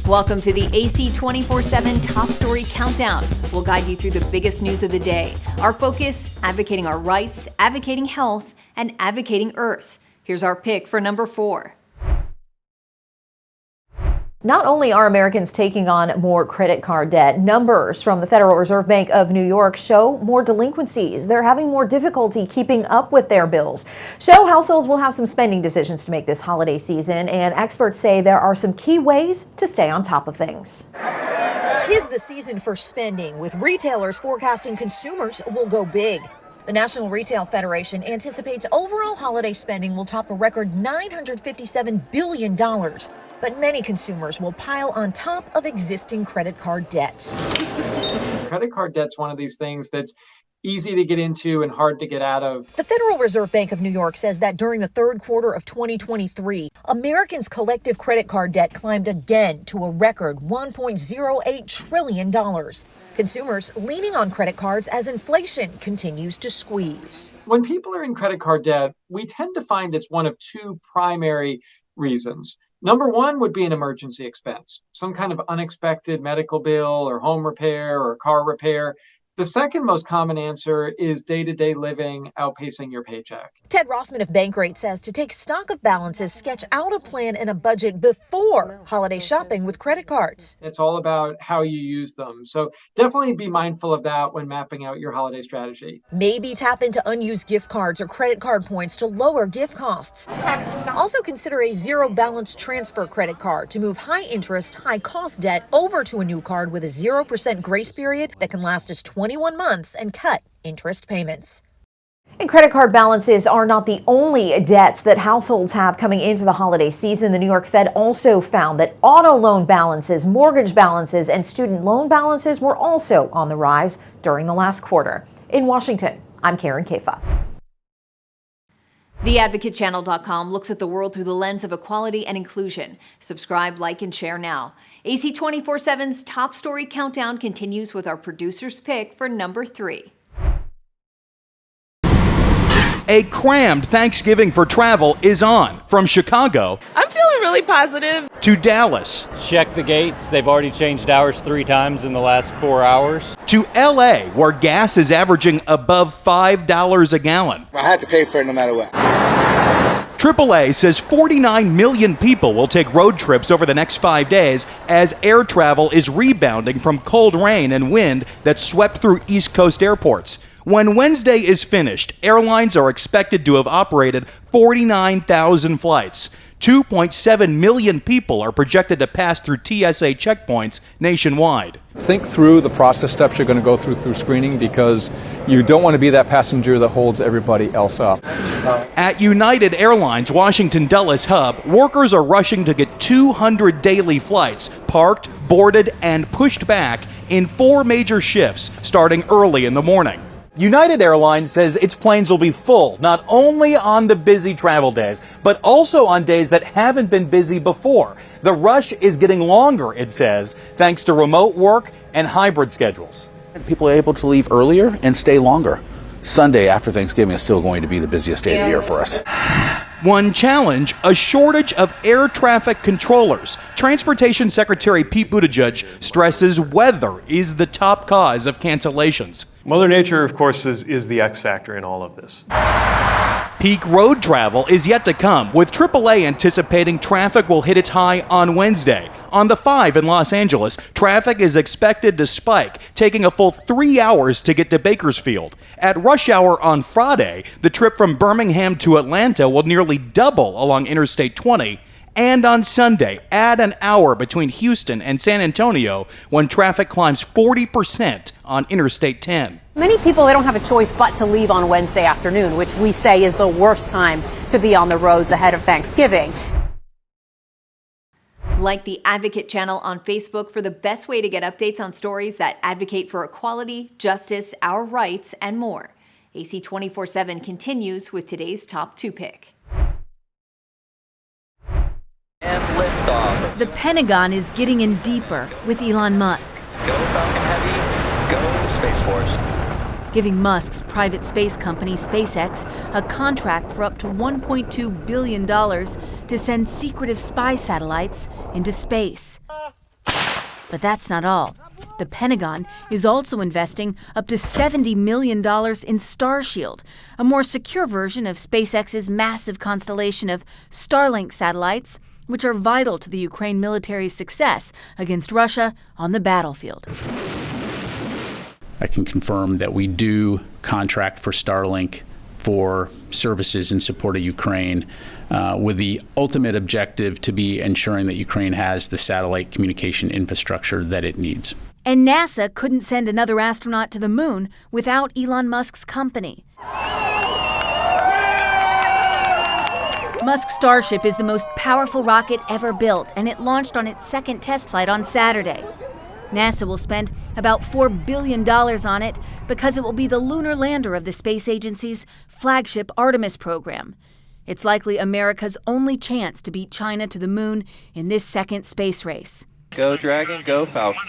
Welcome to the AC 24/7 Top Story Countdown. We'll guide you through the biggest news of the day. Our focus, advocating our rights, advocating health, and advocating Earth. Here's our pick for number 4. Not only are Americans taking on more credit card debt, numbers from the Federal Reserve Bank of New York show more delinquencies. They're having more difficulty keeping up with their bills. So households will have some spending decisions to make this holiday season, and experts say there are some key ways to stay on top of things. 'Tis the season for spending, with retailers forecasting consumers will go big. The National Retail Federation anticipates overall holiday spending will top a record $957 billion. But many consumers will pile on top of existing credit card debt. Credit card debt's one of these things that's easy to get into and hard to get out of. The Federal Reserve Bank of New York says that during the third quarter of 2023, Americans' collective credit card debt climbed again to a record $1.08 trillion. Consumers leaning on credit cards as inflation continues to squeeze. When people are in credit card debt, we tend to find it's one of two primary reasons. Number one would be an emergency expense, some kind of unexpected medical bill or home repair or car repair. The second most common answer is day-to-day living outpacing your paycheck. Ted Rossman of Bankrate says to take stock of balances, sketch out a plan and a budget before holiday shopping with credit cards. It's all about how you use them. So definitely be mindful of that when mapping out your holiday strategy. Maybe tap into unused gift cards or credit card points to lower gift costs. Also consider a zero balance transfer credit card to move high interest, high cost debt over to a new card with a 0% grace period that can last as 21 months and cut interest payments. And credit card balances are not the only debts that households have coming into the holiday season. The New York Fed also found that auto loan balances, mortgage balances, and student loan balances were also on the rise during the last quarter. In Washington, I'm Karen Kafa. TheAdvocateChannel.com looks at the world through the lens of equality and inclusion. Subscribe, like, and share now. AC 24/7's Top Story Countdown continues with our producer's pick for number 3. A crammed Thanksgiving for travel is on from Chicago. I'm feeling really positive. To Dallas. Check the gates. They've already changed hours 3 times in the last 4 hours. To LA, where gas is averaging above $5 a gallon. I had to pay for it no matter what. AAA says 49 million people will take road trips over the next 5 days as air travel is rebounding from cold rain and wind that swept through East Coast airports. When Wednesday is finished, airlines are expected to have operated 49,000 flights. 2.7 million people are projected to pass through TSA checkpoints nationwide. Think through the process steps you're going to go through screening, because you don't want to be that passenger that holds everybody else up. At United Airlines' Washington Dulles hub, workers are rushing to get 200 daily flights parked, boarded, and pushed back in 4 major shifts starting early in the morning. United Airlines says its planes will be full, not only on the busy travel days, but also on days that haven't been busy before. The rush is getting longer, it says, thanks to remote work and hybrid schedules. People are able to leave earlier and stay longer. Sunday after Thanksgiving is still going to be the busiest day of the year for us. One challenge, a shortage of air traffic controllers. Transportation Secretary Pete Buttigieg stresses weather is the top cause of cancellations. Mother Nature, of course, is the X factor in all of this. Peak road travel is yet to come, with AAA anticipating traffic will hit its high on Wednesday. On the 5 in Los Angeles, traffic is expected to spike, taking a full 3 hours to get to Bakersfield. At rush hour on Friday, the trip from Birmingham to Atlanta will nearly double along Interstate 20. And on Sunday, add an hour between Houston and San Antonio when traffic climbs 40% on Interstate 10. Many people, they don't have a choice but to leave on Wednesday afternoon, which we say is the worst time to be on the roads ahead of Thanksgiving. Like the Advocate Channel on Facebook for the best way to get updates on stories that advocate for equality, justice, our rights, and more. AC 24/7 continues with today's top 2 pick. And liftoff. The Pentagon is getting in deeper with Elon Musk. Go Falcon Heavy, go Space Force. Giving Musk's private space company, SpaceX, a contract for up to $1.2 billion to send secretive spy satellites into space. But that's not all. The Pentagon is also investing up to $70 million in Starshield, a more secure version of SpaceX's massive constellation of Starlink satellites, which are vital to the Ukraine military's success against Russia on the battlefield. I can confirm that we do contract for Starlink for services in support of Ukraine, with the ultimate objective to be ensuring that Ukraine has the satellite communication infrastructure that it needs. And NASA couldn't send another astronaut to the moon without Elon Musk's company. Musk's Starship is the most powerful rocket ever built, and it launched on its second test flight on Saturday. NASA will spend about $4 billion on it because it will be the lunar lander of the space agency's flagship Artemis program. It's likely America's only chance to beat China to the moon in this second space race. Go Dragon, go Falcon.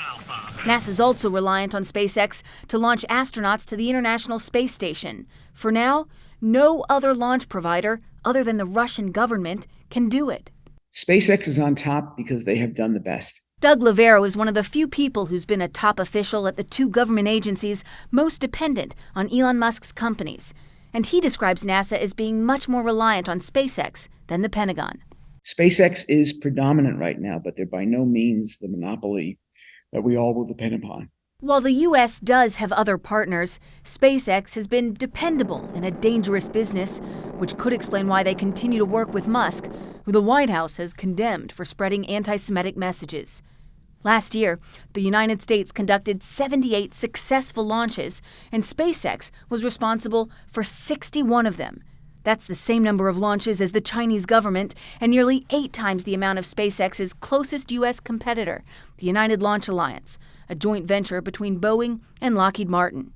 NASA's also reliant on SpaceX to launch astronauts to the International Space Station. For now, no other launch provider other than the Russian government can do it. SpaceX is on top because they have done the best. Doug Lavero is one of the few people who's been a top official at the two government agencies most dependent on Elon Musk's companies. And he describes NASA as being much more reliant on SpaceX than the Pentagon. SpaceX is predominant right now, but they're by no means the monopoly that we all will depend upon. While the U.S. does have other partners, SpaceX has been dependable in a dangerous business, which could explain why they continue to work with Musk, who the White House has condemned for spreading anti-Semitic messages. Last year, the United States conducted 78 successful launches, and SpaceX was responsible for 61 of them. That's the same number of launches as the Chinese government and nearly 8 times the amount of SpaceX's closest U.S. competitor, the United Launch Alliance, a joint venture between Boeing and Lockheed Martin.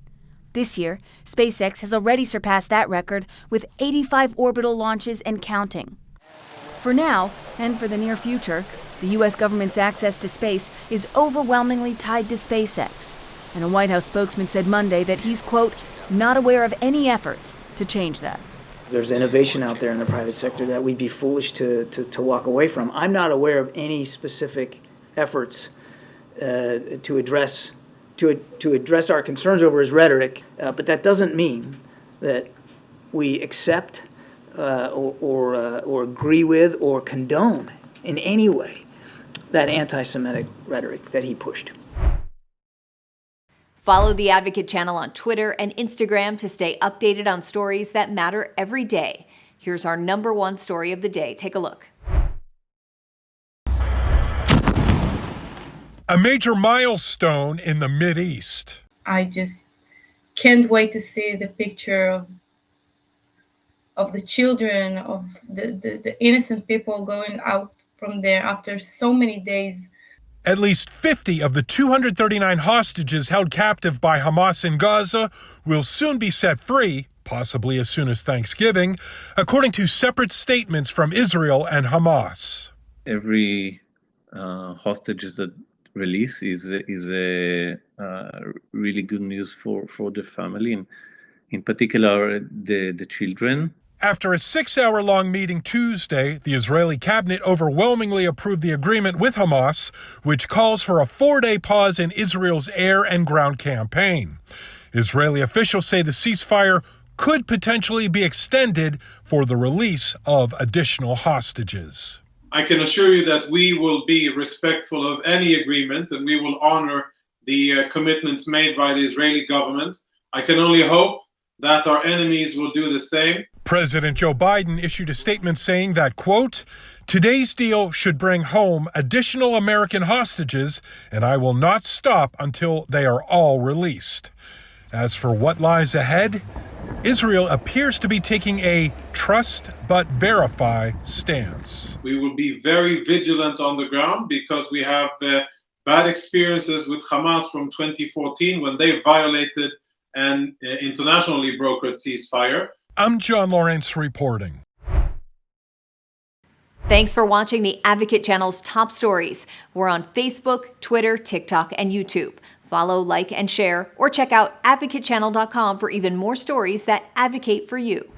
This year, SpaceX has already surpassed that record with 85 orbital launches and counting. For now, and for the near future, the U.S. government's access to space is overwhelmingly tied to SpaceX. And a White House spokesman said Monday that he's, quote, not aware of any efforts to change that. There's innovation out there in the private sector that we'd be foolish to walk away from. I'm not aware of any specific efforts to address our concerns over his rhetoric, but that doesn't mean that we accept or agree with or condone in any way that anti-Semitic rhetoric that he pushed. Follow the Advocate channel on Twitter and Instagram to stay updated on stories that matter every day. Here's our #1 story of the day. Take a look. A major milestone in the Mideast. I just can't wait to see the picture of the children, of the innocent people going out from there after so many days. At least 50 of the 239 hostages held captive by Hamas in Gaza will soon be set free, possibly as soon as Thanksgiving, according to separate statements from Israel and Hamas. Every hostage that release is a really good news for the family, and in particular the children. After a 6-hour-long meeting Tuesday, the Israeli cabinet overwhelmingly approved the agreement with Hamas, which calls for a 4-day pause in Israel's air and ground campaign. Israeli officials say the ceasefire could potentially be extended for the release of additional hostages. I can assure you that we will be respectful of any agreement and we will honor the commitments made by the Israeli government. I can only hope that our enemies will do the same. President Joe Biden issued a statement saying that, quote, today's deal should bring home additional American hostages, and I will not stop until they are all released. As for what lies ahead, Israel appears to be taking a trust but verify stance. We will be very vigilant on the ground because we have bad experiences with Hamas from 2014 when they violated an internationally brokered ceasefire. I'm John Lawrence reporting. Thanks for watching the Advocate channel's top stories. We're on Facebook, Twitter, TikTok, and YouTube. Follow, like, and share, or check out advocatechannel.com for even more stories that advocate for you.